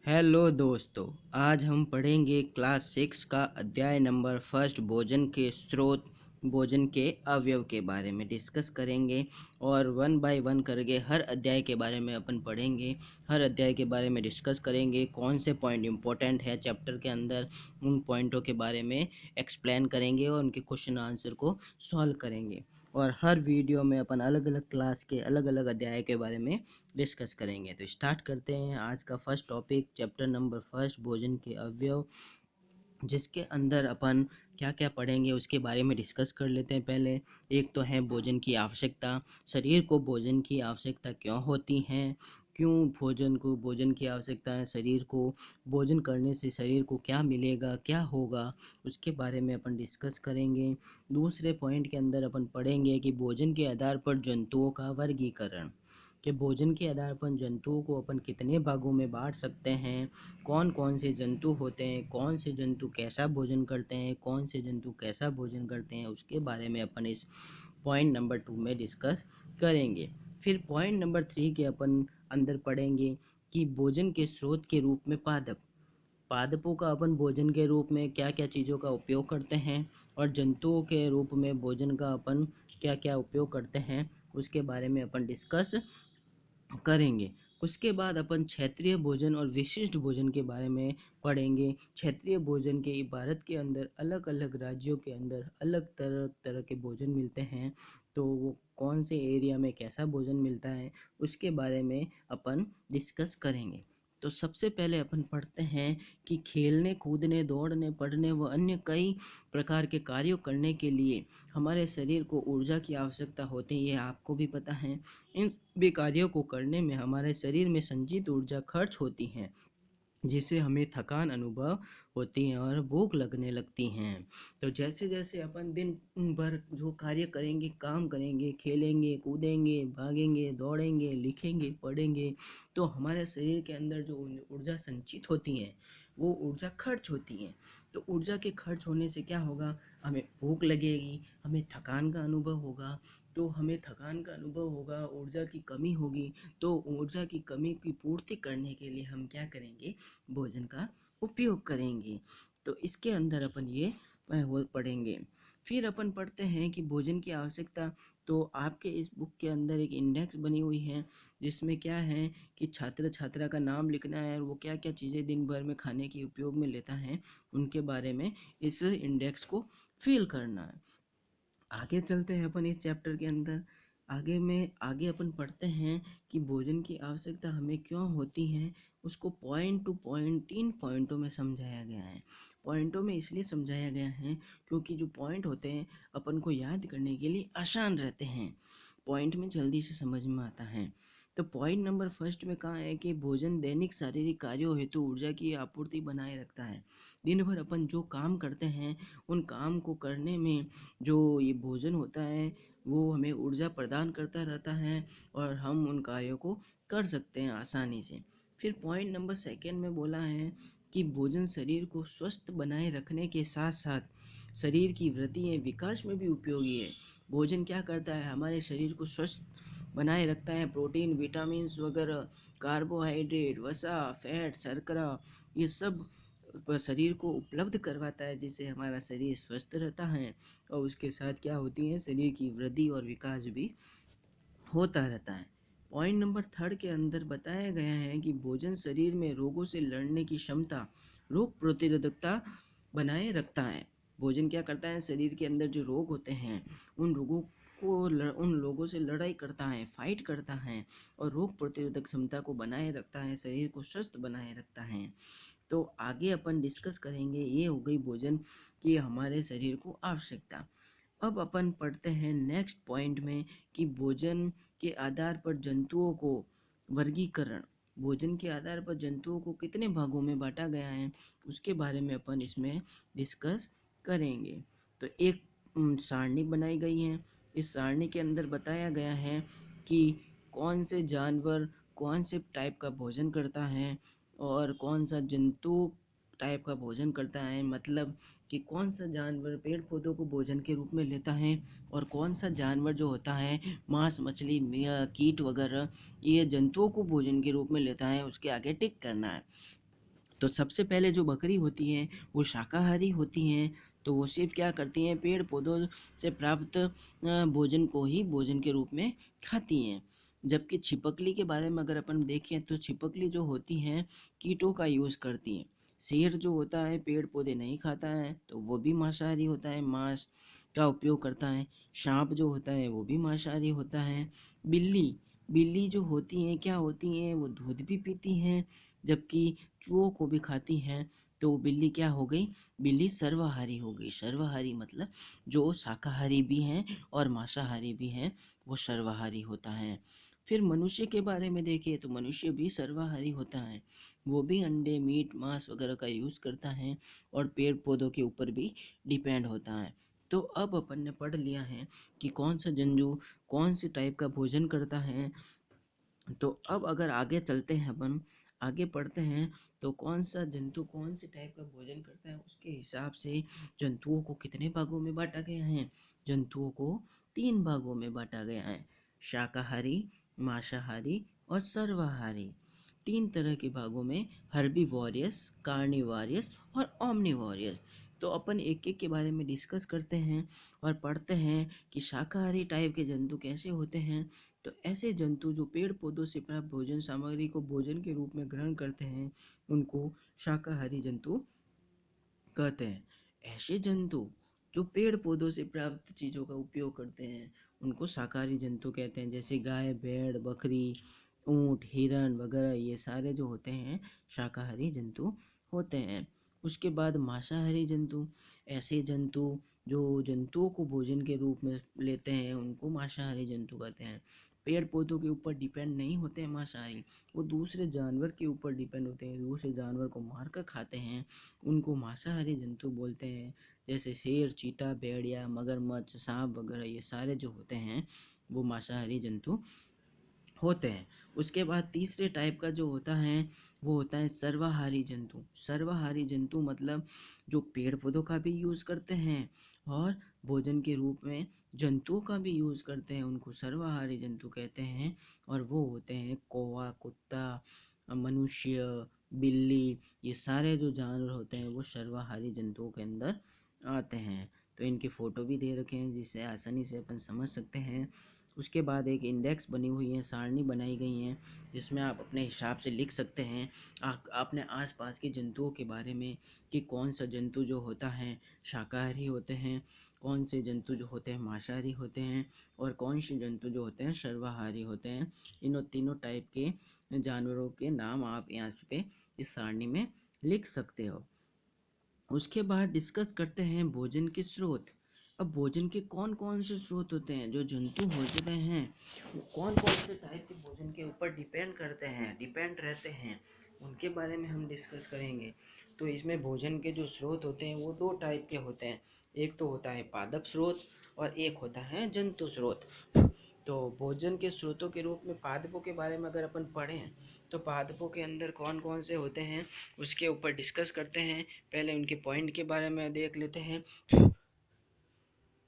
Hello दोस्तों। आज हम पढ़ेंगे क्लास 6 का अध्याय नंबर फर्स्ट भोजन के स्रोत, भोजन के अवयव के बारे में डिस्कस करेंगे और वन बाय वन करके हर अध्याय के बारे में अपन पढ़ेंगे। हर अध्याय के बारे में डिस्कस करेंगे, कौन से पॉइंट इंपॉर्टेंट है चैप्टर के अंदर, उन पॉइंटों के बारे में एक्सप्लेन करेंगे और उनके क्वेश्चन आंसर को सॉल्व करेंगे। और हर वीडियो में अपन अलग अलग क्लास के अलग अलग अध्याय के बारे में डिस्कस करेंगे। तो स्टार्ट करते हैं आज का first topic, chapter number first, भोजन के अवयव, जिसके अंदर अपन क्या क्या पढ़ेंगे उसके बारे में डिस्कस कर लेते हैं। पहले एक तो है भोजन की आवश्यकता। शरीर को भोजन की आवश्यकता क्यों होती है, क्यों भोजन की आवश्यकता है शरीर को, भोजन करने से शरीर को क्या मिलेगा, क्या होगा, उसके बारे में अपन डिस्कस करेंगे। दूसरे पॉइंट के अंदर अपन पढ़ेंगे कि भोजन के आधार पर जंतुओं का वर्गीकरण, कि भोजन के आधार पर जंतुओं को अपन कितने भागों में बांट सकते हैं, कौन कौन से जंतु होते हैं, कौन से जंतु कैसा भोजन करते हैं, कौन से जंतु कैसा भोजन करते हैं, उसके बारे में अपन इस पॉइंट नंबर 2 में डिस्कस करेंगे। फिर पॉइंट नंबर 3 के अपन अंदर पढ़ेंगे कि भोजन के स्रोत के रूप में पादपों का अपन भोजन के रूप में क्या क्या चीज़ों का उपयोग करते हैं और जंतुओं के रूप में भोजन का अपन क्या क्या उपयोग करते हैं, उसके बारे में अपन डिस्कस करेंगे। उसके बाद अपन क्षेत्रीय भोजन और विशिष्ट भोजन के बारे में पढ़ेंगे। क्षेत्रीय भोजन के भारत के अंदर अलग अलग राज्यों के अंदर अलग तरह तरह के भोजन मिलते हैं, तो वो कौन से एरिया में कैसा भोजन मिलता है उसके बारे में अपन डिस्कस करेंगे। तो सबसे पहले अपन पढ़ते हैं कि खेलने, कूदने, दौड़ने, पढ़ने व अन्य कई प्रकार के कार्यों करने के लिए हमारे शरीर को ऊर्जा की आवश्यकता होती है, ये आपको भी पता है। इन सभी कार्यों को करने में हमारे शरीर में संचित ऊर्जा खर्च होती है, जिससे हमें थकान अनुभव होती है और भूख लगने लगती हैं। तो जैसे जैसे अपन दिन भर जो कार्य करेंगे, काम करेंगे, खेलेंगे, कूदेंगे, भागेंगे, दौड़ेंगे, लिखेंगे, पढ़ेंगे, तो हमारे शरीर के अंदर जो ऊर्जा संचित होती है वो ऊर्जा खर्च होती है। तो ऊर्जा के खर्च होने से क्या होगा, हमें भूख लगेगी, हमें थकान का अनुभव होगा। तो हमें थकान का अनुभव होगा, ऊर्जा की कमी होगी। तो ऊर्जा की कमी की पूर्ति करने के लिए हम क्या करेंगे, भोजन का उपयोग करेंगे। तो इसके अंदर अपन ये वो पढ़ेंगे। फिर अपन पढ़ते हैं कि भोजन की आवश्यकता। तो आपके इस बुक के अंदर एक इंडेक्स बनी हुई है, जिसमें क्या है कि छात्र छात्रा का नाम लिखना है और वो क्या क्या चीज़ें दिन भर में खाने के उपयोग में लेता है उनके बारे में इस इंडेक्स को फिल करना है। आगे चलते हैं अपन इस चैप्टर के अंदर। आगे अपन पढ़ते हैं कि भोजन की आवश्यकता हमें क्यों होती है, उसको पॉइंट टू पॉइंट 3 पॉइंटों में समझाया गया है। पॉइंटों में इसलिए समझाया गया है क्योंकि जो पॉइंट होते हैं अपन को याद करने के लिए आसान रहते हैं, पॉइंट में जल्दी से समझ में आता है। तो पॉइंट नंबर फर्स्ट में कहा है कि भोजन दैनिक शारीरिक कार्यों हेतु ऊर्जा की आपूर्ति बनाए रखता है। दिन भर अपन जो काम करते हैं उन काम को करने में जो ये भोजन होता है वो हमें ऊर्जा प्रदान करता रहता है और हम उन कार्यों को कर सकते हैं आसानी से। फिर पॉइंट नंबर सेकंड में बोला है कि भोजन शरीर को स्वस्थ बनाए रखने के साथ साथ शरीर की वृद्धि एवं विकास में भी उपयोगी है। भोजन क्या करता है, हमारे शरीर को स्वस्थ बनाए रखता है। प्रोटीन, विटामिन वगैरह, कार्बोहाइड्रेट, वसा, फैट, शर्करा, ये सब शरीर को उपलब्ध करवाता है, जिससे हमारा शरीर स्वस्थ रहता है और उसके साथ क्या होती है, शरीर की वृद्धि और विकास भी होता रहता है। पॉइंट नंबर थर्ड के अंदर बताया गया है कि भोजन शरीर में रोगों से लड़ने की क्षमता, रोग प्रतिरोधकता बनाए रखता है। भोजन क्या करता है, शरीर के अंदर जो रोग होते हैं उन रोगों उन लोगों से लड़ाई करता है, फाइट करता है और रोग प्रतिरोधक क्षमता को बनाए रखता है, शरीर को स्वस्थ बनाए रखता है। तो आगे अपन डिस्कस करेंगे, ये हो गई भोजन की हमारे शरीर को आवश्यकता। अब अपन पढ़ते हैं नेक्स्ट पॉइंट में कि भोजन के आधार पर जंतुओं को वर्गीकरण। भोजन के आधार पर जंतुओं को कितने भागों में बांटा गया है उसके बारे में अपन इसमें डिस्कस करेंगे। तो एक सारणी बनाई गई है। इस सारणी के अंदर बताया गया है कि कौन से जानवर कौन से टाइप का भोजन करता है और कौन सा जंतु टाइप का भोजन करता है, मतलब कि कौन सा जानवर पेड़ पौधों को भोजन के रूप में लेता है और कौन सा जानवर जो होता है मांस, मछली, कीट वगैरह ये जंतुओं को भोजन के रूप में लेता है, उसके आगे टिक करना है। तो सबसे पहले जो बकरी होती हैं वो शाकाहारी होती हैं। तो वो सिर्फ क्या करती हैं, पेड़ पौधों से प्राप्त भोजन को ही भोजन के रूप में खाती हैं। जबकि छिपकली के बारे में अगर अपन देखें तो छिपकली जो होती हैं कीटों का यूज़ करती हैं। शेर जो होता है पेड़ पौधे नहीं खाता है, तो वो भी मांसाहारी होता है, मांस का उपयोग करता है। सांप जो होता है वो भी मांसाहारी होता है। बिल्ली बिल्ली जो होती हैं क्या होती हैं, वो दूध भी पीती हैं, जबकि चूहों को भी खाती हैं। तो बिल्ली क्या हो गई, बिल्ली सर्वाहारी हो गई। सर्वाहारी मतलब जो शाकाहारी भी हैं और मांसाहारी भी हैं, वो सर्वाहारी होता है। फिर मनुष्य के बारे में देखिए तो मनुष्य भी सर्वाहारी होता है। वो भी अंडे मीट मांस वगैरह का यूज़ करता है और पेड़ पौधों के ऊपर भी डिपेंड होता है। तो अब अपन ने पढ़ लिया है कि कौन सा जंतु कौन सी टाइप का भोजन करता है। तो अब अगर आगे चलते हैं, अपन आगे पढ़ते हैं तो कौन सा जंतु कौन से टाइप का भोजन करता है, उसके हिसाब से जंतुओं को कितने भागों में बांटा गया है। जंतुओं को 3 भागों में बांटा गया है, शाकाहारी, मांसाहारी और सर्वाहारी। 3 तरह के भागों में, हर्बीवोरियस, कार्निवोरियस और ओमनिवोरियस। तो अपन एक एक के बारे में डिस्कस करते हैं और पढ़ते हैं कि शाकाहारी टाइप के जंतु कैसे होते हैं। तो ऐसे जंतु जो पेड़ पौधों से प्राप्त भोजन सामग्री को भोजन के रूप में ग्रहण करते हैं, उनको शाकाहारी जंतु कहते हैं। ऐसे जंतु जो पेड़ पौधों से प्राप्त चीज़ों का उपयोग करते हैं, उनको शाकाहारी जंतु कहते हैं। जैसे गाय भेड़ बकरी ऊँट हिरन वगैरह, ये सारे जो होते हैं शाकाहारी जंतु होते हैं। उसके बाद मांसाहारी जंतु, ऐसे जंतु जो जंतुओं को भोजन के रूप में लेते हैं, उनको मांसाहारी जंतु कहते हैं। पेड़ पौधों के ऊपर डिपेंड नहीं होते हैं मांसाहारी, वो दूसरे जानवर के ऊपर डिपेंड होते हैं, दूसरे जानवर को मार कर खाते हैं, उनको मांसाहारी जंतु बोलते हैं। जैसे शेर चीता भेड़िया मगरमच्छ सांप वगैरह, ये सारे जो होते हैं वो मांसाहारी जंतु होते हैं। उसके बाद तीसरे टाइप का जो होता है वो होता है सर्वाहारी जंतु। सर्वाहारी जंतु मतलब जो पेड़ पौधों का भी यूज़ करते हैं और भोजन के रूप में जंतुओं का भी यूज़ करते हैं, उनको सर्वाहारी जंतु कहते हैं। और वो होते हैं कौवा कुत्ता मनुष्य बिल्ली, ये सारे जो जानवर होते हैं वो सर्वाहारी जंतुओं के अंदर आते हैं। तो इनकी फ़ोटो भी दे रखे हैं जिससे आसानी से अपन समझ सकते हैं। उसके बाद एक इंडेक्स बनी हुई है, सारणी बनाई गई है, जिसमें आप अपने हिसाब से लिख सकते हैं अपने आसपास के जंतुओं के बारे में कि कौन सा जंतु जो होता है शाकाहारी होते हैं, कौन से जंतु जो होते हैं मांसाहारी होते हैं और कौन से जंतु जो होते हैं सर्वाहारी होते हैं। इन तीनों टाइप के जानवरों के नाम आप यहाँ पे इस सारणी में लिख सकते हो। उसके बाद डिस्कस करते हैं भोजन के स्रोत। अब भोजन के कौन कौन से स्रोत होते हैं, जो जंतु होते हैं वो कौन कौन से टाइप के भोजन के ऊपर डिपेंड रहते हैं, उनके बारे में हम डिस्कस करेंगे। तो इसमें भोजन के जो स्रोत होते हैं वो 2 टाइप के होते हैं, एक तो होता है पादप स्रोत और एक होता है जंतु स्रोत। तो भोजन के स्रोतों के रूप में पादपों के बारे में अगर अपन पढ़ें तो पादपों के अंदर कौन कौन से होते हैं उसके ऊपर डिस्कस करते हैं। पहले उनके पॉइंट के बारे में देख लेते हैं,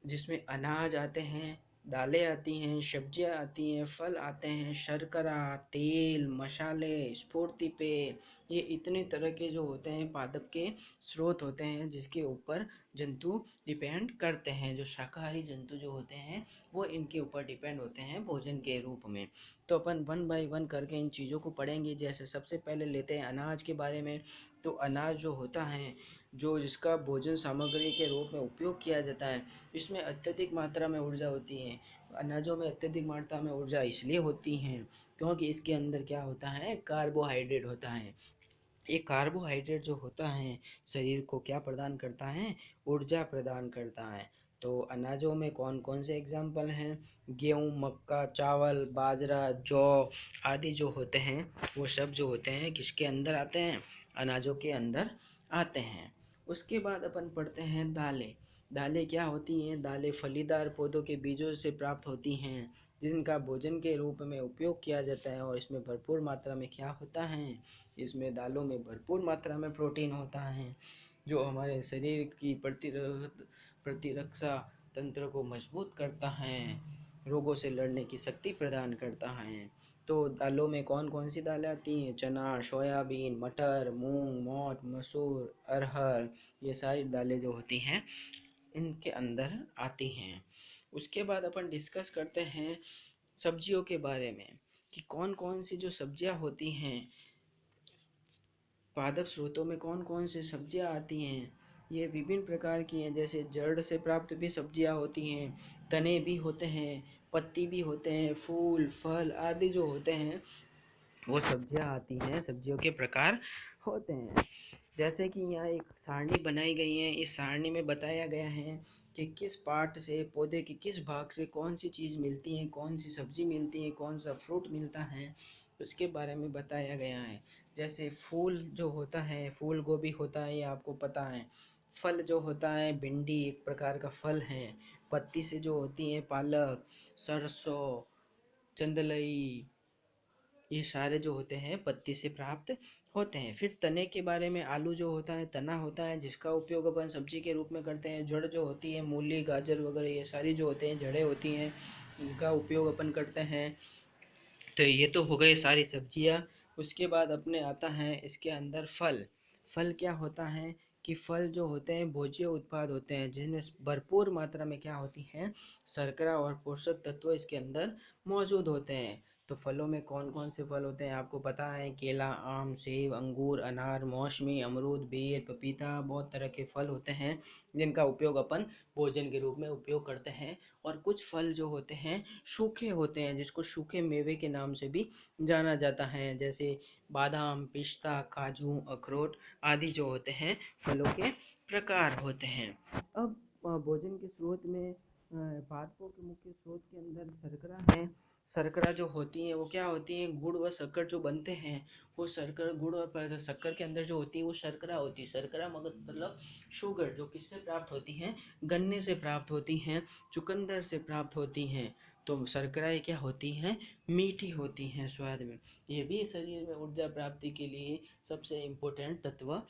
जिसमें अनाज आते हैं, दालें आती हैं, सब्जियां आती हैं, फल आते हैं, शर्करा तेल मसाले स्फूर्ति पेय, ये इतने तरह के जो होते हैं पादप के स्रोत होते हैं जिसके ऊपर जंतु डिपेंड करते हैं। जो शाकाहारी जंतु जो होते हैं वो इनके ऊपर डिपेंड होते हैं भोजन के रूप में। तो अपन 1 बाय 1 करके इन चीज़ों को पढ़ेंगे। जैसे सबसे पहले लेते हैं अनाज के बारे में। तो अनाज जो होता है, जो जिसका भोजन सामग्री के रूप में उपयोग किया जाता है, इसमें अत्यधिक मात्रा में ऊर्जा होती है। अनाजों में अत्यधिक मात्रा में ऊर्जा इसलिए होती है क्योंकि इसके अंदर क्या होता है, कार्बोहाइड्रेट होता है। ये कार्बोहाइड्रेट जो होता है शरीर को क्या प्रदान करता है, ऊर्जा प्रदान करता है। तो अनाजों में कौन कौन से एग्जाम्पल हैं, गेहूँ मक्का चावल बाजरा जौ आदि जो होते हैं वो सब जो होते हैं किसके अंदर आते हैं, अनाजों के अंदर आते हैं। उसके बाद अपन पढ़ते हैं दालें। दालें क्या होती हैं, दालें फलीदार पौधों के बीजों से प्राप्त होती हैं, जिनका भोजन के रूप में उपयोग किया जाता है। और इसमें भरपूर मात्रा में क्या होता है, इसमें दालों में भरपूर मात्रा में प्रोटीन होता है, जो हमारे शरीर की प्रतिरक्षा तंत्र को मजबूत करता है, रोगों से लड़ने की शक्ति प्रदान करता है। तो दालों में कौन कौन सी दालें आती हैं? चना, सोयाबीन, मटर, मूंग, मोठ, मसूर, अरहर, ये सारी दालें जो होती हैं इनके अंदर आती हैं। उसके बाद अपन डिस्कस करते हैं सब्जियों के बारे में कि कौन कौन सी जो सब्जियां होती हैं, पादप स्रोतों में कौन कौन सी सब्जियां आती हैं। ये विभिन्न प्रकार की हैं, जैसे जड़ से प्राप्त भी सब्जियां होती हैं, तने भी होते हैं, पत्ती भी होते हैं, फूल फल आदि जो होते हैं वो सब्जियां आती हैं, सब्जियों के प्रकार होते हैं। जैसे कि यहाँ एक सारणी बनाई गई है, इस सारणी में बताया गया है कि किस पार्ट से, पौधे के किस भाग से कौन सी चीज़ मिलती है, कौन सी सब्जी मिलती है, कौन सा फ्रूट मिलता है, उसके बारे में बताया गया है। जैसे फूल जो होता है, फूल गोभी होता है, ये आपको पता है। फल जो होता है, भिंडी एक प्रकार का फल है। पत्ती से जो होती है, पालक, सरसों, चंदलई, ये सारे जो होते हैं पत्ती से प्राप्त होते हैं। फिर तने के बारे में, आलू जो होता है तना होता है जिसका उपयोग अपन सब्जी के रूप में करते हैं। जड़ जो होती है, मूली, गाजर वगैरह ये सारी जो होते हैं जड़ें होती हैं, इनका उपयोग अपन करते हैं। तो ये तो हो गए सारी सब्जियां। उसके बाद अपने आता है इसके अंदर फल। फल क्या होता है कि फल जो होते हैं भोज्य उत्पाद होते हैं, जिनमें भरपूर मात्रा में क्या होती है, शर्करा और पोषक तत्व इसके अंदर मौजूद होते हैं। तो फलों में कौन कौन से फल होते हैं आपको पता है? केला, आम, सेब, अंगूर, अनार, मौसमी, अमरूद, बेर, पपीता, बहुत तरह के फल होते हैं जिनका उपयोग अपन भोजन के रूप में उपयोग करते हैं। और कुछ फल जो होते हैं सूखे होते हैं, जिसको सूखे मेवे के नाम से भी जाना जाता है, जैसे बादाम, पिस्ता, काजू, अखरोट आदि जो होते हैं फलों के प्रकार होते हैं। अब भोजन के स्रोत में पादपों के मुख्य स्रोत के अंदर शर्करा है। शर्करा जो होती है वो क्या होती है, गुड़ व शक्कर जो बनते हैं वो शर्कर, गुड़ और शक्कर के अंदर जो होती है वो शर्करा होती है। शर्करा मतलब शुगर, जो किससे प्राप्त होती है? गन्ने से प्राप्त होती हैं, चुकंदर से प्राप्त होती हैं। तो शर्कराएँ क्या होती हैं? मीठी होती हैं स्वाद में। ये भी शरीर में ऊर्जा प्राप्ति के लिए सबसे इम्पोर्टेंट तत्व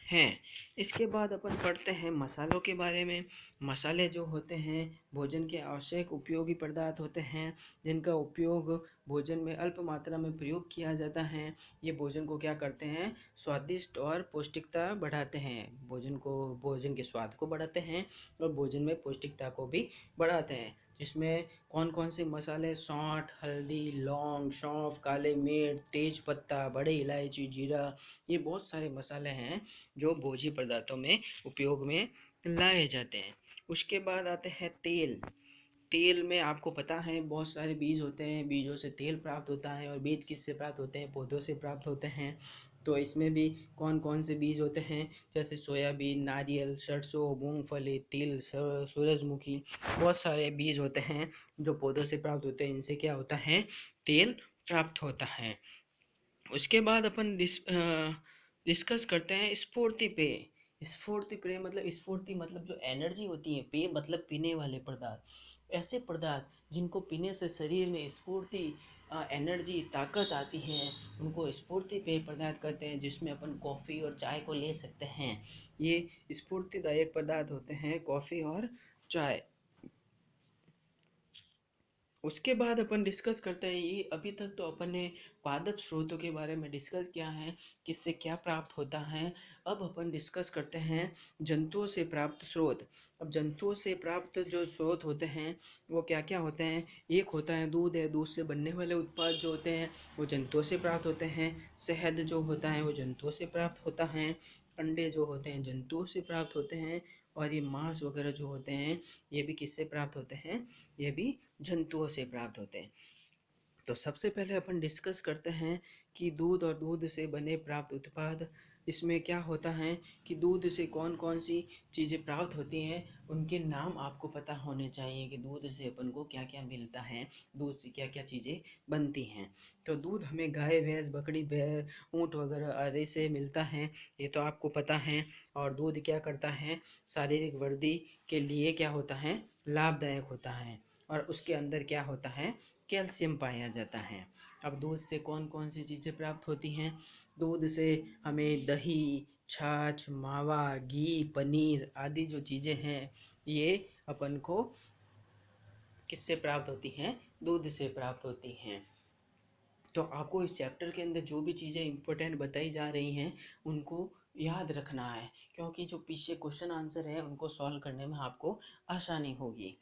हैं। इसके बाद अपन पढ़ते हैं मसालों के बारे में। मसाले जो होते हैं भोजन के आवश्यक उपयोगी पदार्थ होते हैं, जिनका उपयोग भोजन में अल्प मात्रा में प्रयोग किया जाता है। ये भोजन को क्या करते हैं? स्वादिष्ट और पौष्टिकता बढ़ाते हैं। भोजन के स्वाद को बढ़ाते हैं और भोजन में पौष्टिकता को भी बढ़ाते हैं। जिसमें कौन कौन से मसाले? सौंठ, हल्दी, लौंग, सौंफ, काले मिर्च, तेज पत्ता, बड़ी इलायची, जीरा, ये बहुत सारे मसाले हैं जो भोज्य पदार्थों में उपयोग में लाए जाते हैं। उसके बाद आते हैं तेल। तेल में आपको पता है बहुत सारे बीज होते हैं, बीजों से तेल प्राप्त होता है। और बीज किससे प्राप्त होते हैं? पौधों से प्राप्त होते हैं। तो इसमें भी कौन कौन से बीज होते हैं? जैसे सोयाबीन, नारियल, सरसों, मूंगफली, तिल, सूरजमुखी, बहुत सारे बीज होते हैं जो पौधों से प्राप्त होते हैं। इनसे क्या होता है? तेल प्राप्त होता है। उसके बाद अपन डिस्कस करते हैं स्फूर्ति पेय। स्फूर्ति पेय मतलब, स्फूर्ति मतलब जो एनर्जी होती है, पेय मतलब पीने वाले पदार्थ। ऐसे पदार्थ जिनको पीने से शरीर में स्फूर्ति, एनर्जी, ताकत आती है, उनको स्फूर्ति पेय पदार्थ कहते हैं। जिसमें अपन कॉफ़ी और चाय को ले सकते हैं। ये स्फूर्तिदायक पदार्थ होते हैं कॉफ़ी और चाय। उसके बाद अपन डिस्कस करते हैं, ये अभी तक तो अपन ने पादप स्रोतों के बारे में डिस्कस किया है, किससे क्या प्राप्त होता है। अब अपन डिस्कस करते हैं जंतुओं से प्राप्त स्रोत। अब जंतुओं से प्राप्त जो स्रोत होते हैं वो क्या क्या होते हैं? एक होता है दूध है, दूध से बनने वाले उत्पाद जो होते हैं वो जंतुओं से प्राप्त होते हैं। शहद जो होता है वो जंतुओं से प्राप्त होता है। अंडे जो होते हैं जंतुओं से प्राप्त होते हैं। और ये मांस वगैरह जो होते हैं ये भी किससे प्राप्त होते हैं? ये भी जंतुओं से प्राप्त होते हैं। तो सबसे पहले अपन डिस्कस करते हैं कि दूध और दूध से बने प्राप्त उत्पाद। इसमें क्या होता है कि दूध से कौन कौन सी चीज़ें प्राप्त होती हैं, उनके नाम आपको पता होने चाहिए कि दूध से अपन को क्या क्या मिलता है, दूध से क्या क्या चीज़ें बनती हैं। तो दूध हमें गाय, भैंस, बकरी, बैल, ऊँट वगैरह आदि से मिलता है, ये तो आपको पता है। और दूध क्या करता है? शारीरिक वृद्धि के लिए क्या होता है? लाभदायक होता है। और उसके अंदर क्या होता है? कैल्शियम पाया जाता है। अब दूध से कौन कौन सी चीज़ें प्राप्त होती हैं? दूध से हमें दही, छाछ, मावा, घी, पनीर आदि जो चीज़ें हैं ये अपन को किससे प्राप्त होती हैं? दूध से प्राप्त होती हैं। तो आपको इस चैप्टर के अंदर जो भी चीज़ें इंपॉर्टेंट बताई जा रही हैं उनको याद रखना है, क्योंकि जो पीछे क्वेश्चन आंसर है उनको सॉल्व करने में आपको आसानी होगी,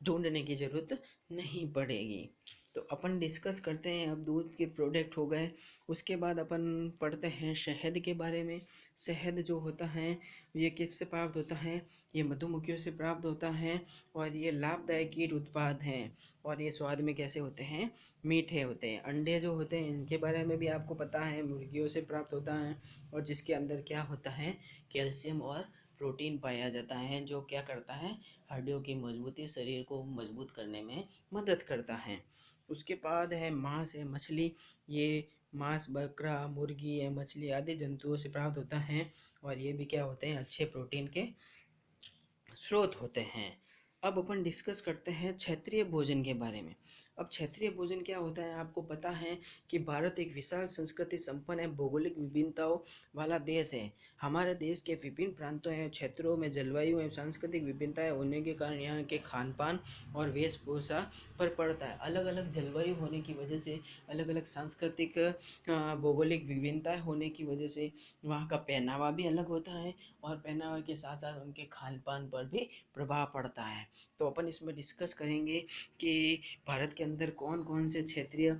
ढूंढने की ज़रूरत नहीं पड़ेगी। तो अपन डिस्कस करते हैं, अब दूध के प्रोडक्ट हो गए। उसके बाद अपन पढ़ते हैं शहद के बारे में। शहद जो होता है ये किससे प्राप्त होता है? ये मधुमक्खियों से प्राप्त होता है और ये लाभदायक कीट उत्पाद हैं और ये स्वाद में कैसे होते हैं? मीठे होते हैं। अंडे जो होते हैं इनके बारे में भी आपको पता है, मुर्गियों से प्राप्त होता है और जिसके अंदर क्या होता है? कैल्शियम और प्रोटीन पाया जाता है, जो क्या करता है? हड्डियों की मजबूती, शरीर को मजबूत करने में मदद करता है। उसके बाद है मांस है, मछली। ये मांस बकरा, मुर्गी या मछली आदि जंतुओं से प्राप्त होता है और ये भी क्या होते हैं? अच्छे प्रोटीन के स्रोत होते हैं। अब अपन डिस्कस करते हैं क्षेत्रीय भोजन के बारे में। अब क्षेत्रीय भोजन क्या होता है? आपको पता है कि भारत एक विशाल संस्कृति संपन्न है, भौगोलिक विभिन्नताओं वाला देश है। हमारे देश के विभिन्न प्रांतों एवं क्षेत्रों में जलवायु एवं सांस्कृतिक विभिन्नताएं होने के कारण यहाँ के खान पान और वेशभूषा पर पड़ता है। अलग अलग जलवायु होने की वजह से, अलग अलग सांस्कृतिक भौगोलिक विभिन्नताएं होने की वजह से वहाँ का पहनावा भी अलग होता है और पहनावे के साथ साथ उनके खान पान पर भी प्रभाव पड़ता है। तो अपन इसमें डिस्कस करेंगे कि भारत के अंदर कौन कौन से क्षेत्रीय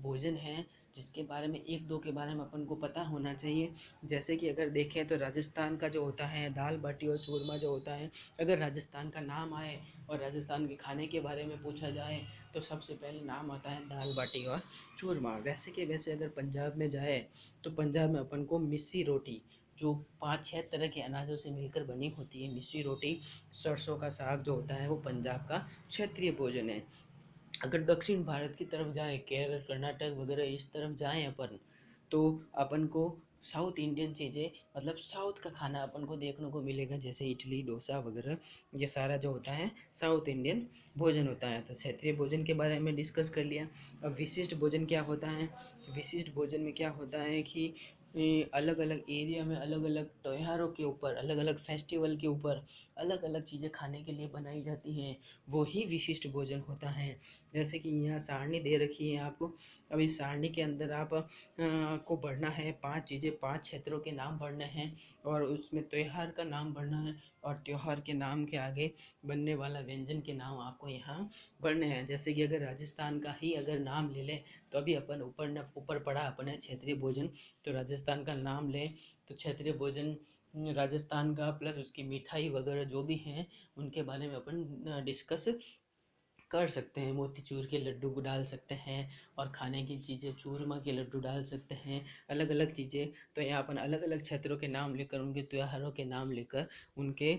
भोजन हैं जिसके बारे में एक दो के बारे में अपन को पता होना चाहिए। जैसे कि अगर देखें तो राजस्थान का जो होता है दाल बाटी और चूरमा जो होता है, अगर राजस्थान का नाम आए और राजस्थान के खाने के बारे में पूछा जाए तो सबसे पहले नाम आता है दाल बाटी और चूरमा। वैसे के वैसे अगर पंजाब में जाए तो पंजाब में अपन को मिस्सी रोटी, जो 5-6 तरह के अनाजों से मिलकर बनी होती है, मिस्सी रोटी, सरसों का साग जो होता है वो पंजाब का क्षेत्रीय भोजन है। अगर दक्षिण भारत की तरफ जाएं, केरल कर्नाटक वगैरह इस तरफ जाएं अपन, तो अपन को साउथ इंडियन चीज़ें, मतलब साउथ का खाना अपन को देखने को मिलेगा, जैसे इडली डोसा वगैरह। ये सारा जो होता है साउथ इंडियन भोजन होता है। तो क्षेत्रीय भोजन के बारे में डिस्कस कर लिया। अब विशिष्ट भोजन क्या होता है? विशिष्ट भोजन में क्या होता है कि अलग अलग एरिया में अलग अलग त्योहारों के ऊपर, अलग अलग फेस्टिवल के ऊपर अलग अलग चीज़ें खाने के लिए बनाई जाती हैं, वो ही विशिष्ट भोजन होता है। जैसे कि यहाँ सारणी दे रखी है आपको। अब इस सारणी के अंदर आप को पढ़ना है 5 चीज़ें, 5 क्षेत्रों के नाम पढ़ने हैं और उसमें त्योहार का नाम पढ़ना है और त्योहार के नाम के आगे बनने वाला व्यंजन के नाम आपको यहाँ पढ़ने हैं। जैसे कि अगर राजस्थान का ही अगर नाम ले लें तो अभी अपन ऊपर पढ़ा अपने क्षेत्रीय भोजन, तो राजस्थान का नाम लें तो क्षेत्रीय भोजन राजस्थान का प्लस उसकी मिठाई वगैरह जो भी हैं उनके बारे में अपन डिस्कस कर सकते हैं। मोतीचूर के लड्डू को डाल सकते हैं और खाने की चीज़ें चूरमा के लड्डू डाल सकते हैं, अलग अलग चीज़ें। तो यहाँ अपन अलग अलग क्षेत्रों के नाम लेकर, उनके त्योहारों के नाम लेकर, उनके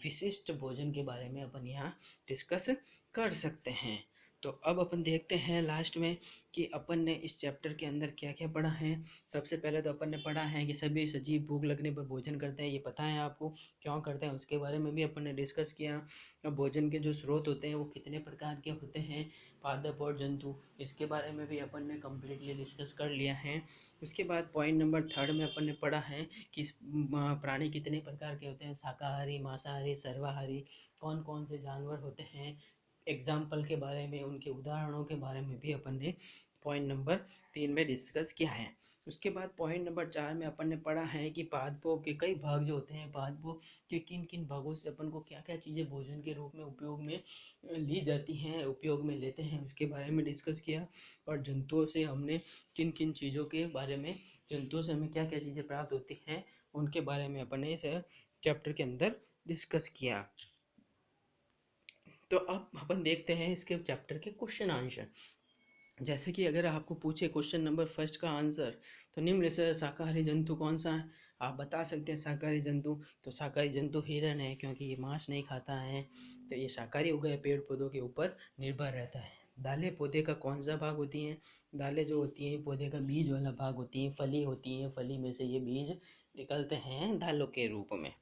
विशिष्ट भोजन के बारे में अपन यहाँ डिस्कस कर सकते हैं। तो अब अपन देखते हैं लास्ट में कि अपन ने इस चैप्टर के अंदर क्या क्या पढ़ा है। सबसे पहले तो अपन ने पढ़ा है कि सभी सजीव भूख लगने पर भोजन करते हैं। ये पता है आपको, क्यों करते हैं उसके बारे में भी अपन ने डिस्कस किया। अब भोजन के जो स्रोत होते हैं वो कितने प्रकार के होते हैं, पादप और जंतु, इसके बारे में भी अपन ने कम्प्लीटली डिस्कस कर लिया है। उसके बाद पॉइंट नंबर 3 में अपन ने पढ़ा है कि प्राणी कितने प्रकार के होते हैं, शाकाहारी, मांसाहारी, सर्वाहारी, कौन कौन से जानवर होते हैं, एग्जाम्पल के बारे में, उनके उदाहरणों के बारे में भी अपन ने पॉइंट नंबर 3 में डिस्कस किया है। उसके बाद पॉइंट नंबर 4 में अपन ने पढ़ा है कि पादपों के कई भाग जो होते हैं, पादपों कि किन किन भागों से अपन को क्या क्या चीज़ें भोजन के रूप में उपयोग में ली जाती हैं, उपयोग में लेते हैं, उसके बारे में डिस्कस किया। और जंतुओं से हमने किन किन चीज़ों के बारे में, जंतुओं से हमें क्या क्या चीज़ें प्राप्त होती हैं उनके बारे में अपन ने इस चैप्टर के अंदर डिस्कस किया। तो अब अपन देखते हैं इसके चैप्टर के क्वेश्चन आंसर। जैसे कि अगर आपको पूछे क्वेश्चन नंबर फर्स्ट का आंसर, तो निम्न से शाकाहारी जंतु कौन सा है? आप बता सकते हैं शाकाहारी जंतु। तो शाकाहारी जंतु हिरन है, क्योंकि ये मांस नहीं खाता है, तो ये शाकाहारी हो गए, पेड़ पौधों के ऊपर निर्भर रहता है। दालें पौधे का कौन सा भाग होती हैं? दालें जो होती हैं पौधे का बीज वाला भाग होती हैं, फली होती हैं, फली में से ये बीज निकलते हैं दालों के रूप में।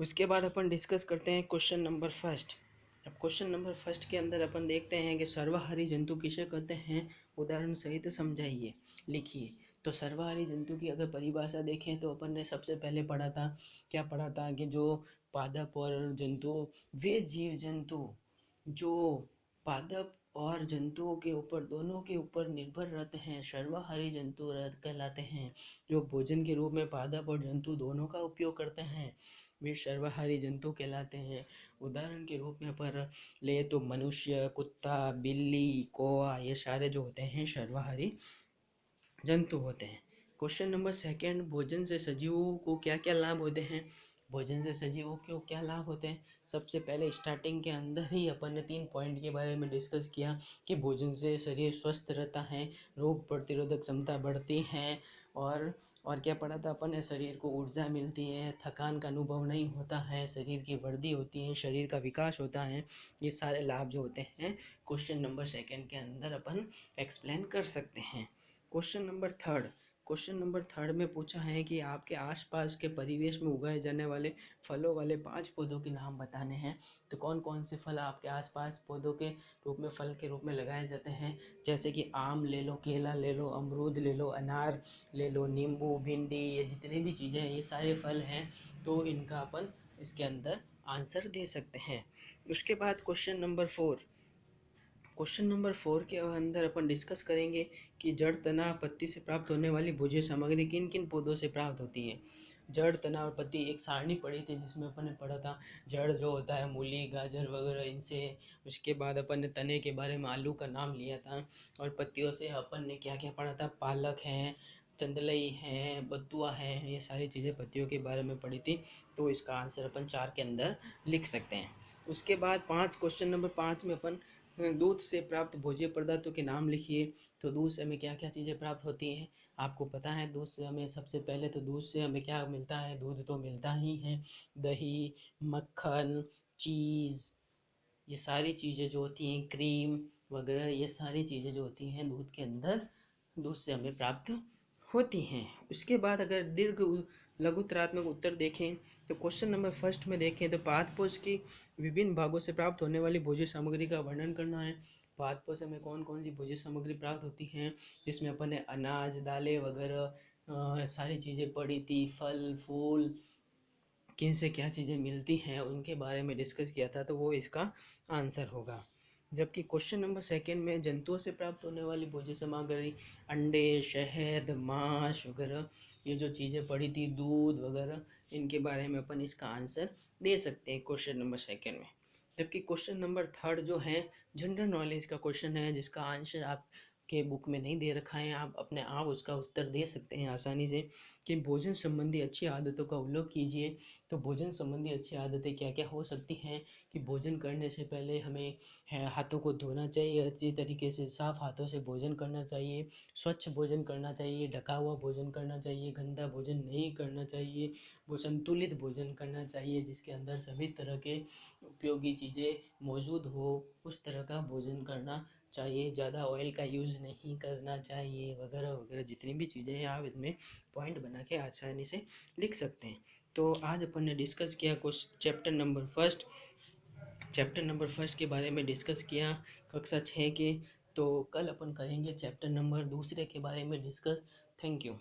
उसके बाद अपन डिस्कस करते हैं क्वेश्चन नंबर फर्स्ट। अब क्वेश्चन नंबर फर्स्ट के अंदर अपन देखते हैं कि सर्वाहारी जंतु किसे कहते हैं, उदाहरण सहित समझाइए, लिखिए। तो सर्वाहारी जंतु की अगर परिभाषा देखें तो अपन ने सबसे पहले पढ़ा था, क्या पढ़ा था कि जो पादप और जंतु, वे जीव जंतु जो पादप और जंतुओं के ऊपर, दोनों के ऊपर निर्भर रहते हैं, सर्वाहारी जंतु कहलाते हैं। जो भोजन के रूप में पादप और जंतु दोनों का उपयोग करते हैं वे सर्वाहारी जंतु कहलाते हैं। उदाहरण के रूप में पर ले तो मनुष्य, कुत्ता, बिल्ली, कौवा, ये सारे जो होते हैं सर्वाहारी जंतु होते हैं। क्वेश्चन नंबर सेकंड, भोजन से सजीवों को क्या क्या लाभ होते हैं? भोजन से सजीवों को क्या लाभ होते हैं? सबसे पहले स्टार्टिंग के अंदर ही अपन ने 3 पॉइंट के बारे में डिस्कस किया कि भोजन से शरीर स्वस्थ रहता है, रोग प्रतिरोधक क्षमता बढ़ती है, और क्या पढ़ा था अपन ने, शरीर को ऊर्जा मिलती है, थकान का अनुभव नहीं होता है, शरीर की वृद्धि होती है, शरीर का विकास होता है। ये सारे लाभ जो होते हैं क्वेश्चन नंबर सेकंड के अंदर अपन एक्सप्लेन कर सकते हैं। क्वेश्चन नंबर थर्ड में पूछा है कि आपके आसपास के परिवेश में उगाए जाने वाले फलों वाले 5 पौधों के नाम बताने हैं। तो कौन कौन से फल आपके आसपास पौधों के रूप में, फल के रूप में लगाए जाते हैं? जैसे कि आम ले लो, केला ले लो, अमरूद ले लो, अनार ले लो, नींबू, भिंडी, ये जितनी भी चीज़ें हैं ये सारे फल हैं। तो इनका अपन इसके अंदर आंसर दे सकते हैं। उसके बाद क्वेश्चन नंबर 4 के अंदर अपन डिस्कस करेंगे कि जड़, तना, पत्ती से प्राप्त होने वाली भोज्य सामग्री किन किन पौधों से प्राप्त होती है। जड़, तना और पत्ती, एक सारणी पढ़ी थी जिसमें अपन ने पढ़ा था जड़ जो होता है मूली, गाजर वगैरह, इनसे। उसके बाद अपन ने तने के बारे में आलू का नाम लिया था, और पत्तियों से अपन ने क्या क्या पढ़ा था, पालक है, चंदलई है, बथुआ है, ये सारी चीज़ें पत्तियों के बारे में पढ़ी थी। तो इसका आंसर अपन 4 के अंदर लिख सकते हैं। उसके बाद क्वेश्चन नंबर 5 में अपन दूध से प्राप्त भोज्य पदार्थों के नाम लिखिए। तो दूध से हमें क्या क्या चीज़ें प्राप्त होती हैं? आपको पता है दूध से हमें, सबसे पहले तो दूध से हमें क्या मिलता है? दूध तो मिलता ही है, दही, मक्खन, चीज़, ये सारी चीज़ें जो होती हैं, क्रीम वगैरह, ये सारी चीज़ें जो होती हैं दूध के अंदर, दूध से हमें प्राप्त होती हैं। उसके बाद अगर दीर्घ लघुतरात्मक उत्तर देखें तो क्वेश्चन नंबर फर्स्ट में देखें तो पादपोष की विभिन्न भागों से प्राप्त होने वाली भोज्य सामग्री का वर्णन करना है। पादपोष से हमें कौन कौन सी भोज्य सामग्री प्राप्त होती हैं, जिसमें अपन ने अनाज, दालें वगैरह सारी चीज़ें पढ़ी थी, फल फूल, किन से क्या चीज़ें मिलती हैं उनके बारे में डिस्कस किया था, तो वो इसका आंसर होगा। जबकि क्वेश्चन नंबर सेकंड में जंतुओं से प्राप्त होने वाली भोज्य सामग्री, अंडे, शहद, मांस वगैरह, ये जो चीज़ें पड़ी थी, दूध वगैरह, इनके बारे में अपन इसका आंसर दे सकते हैं क्वेश्चन नंबर सेकंड में। जबकि क्वेश्चन नंबर थर्ड जो है जनरल नॉलेज का क्वेश्चन है, जिसका आंसर आप के बुक में नहीं दे रखा है, आप अपने आप उसका उत्तर दे सकते हैं आसानी से, कि भोजन संबंधी अच्छी आदतों का उल्लेख कीजिए। तो भोजन संबंधी अच्छी आदतें क्या क्या हो सकती हैं कि भोजन करने से पहले हमें हाथों को धोना चाहिए, अच्छी तरीके से साफ हाथों से भोजन करना चाहिए, स्वच्छ भोजन करना चाहिए, ढका हुआ भोजन करना चाहिए, गंदा भोजन नहीं करना चाहिए, वो संतुलित भोजन करना चाहिए जिसके अंदर सभी तरह के उपयोगी चीज़ें मौजूद हो, उस तरह का भोजन करना चाहिए, ज़्यादा ऑयल का यूज़ नहीं करना चाहिए वगैरह वगैरह, जितनी भी चीज़ें हैं आप इसमें पॉइंट बना के आसानी से लिख सकते हैं। तो आज अपन ने डिस्कस किया कुछ चैप्टर नंबर फर्स्ट के बारे में डिस्कस किया कक्षा 6 के। तो कल अपन करेंगे चैप्टर नंबर दूसरे के बारे में डिस्कस। Thank you.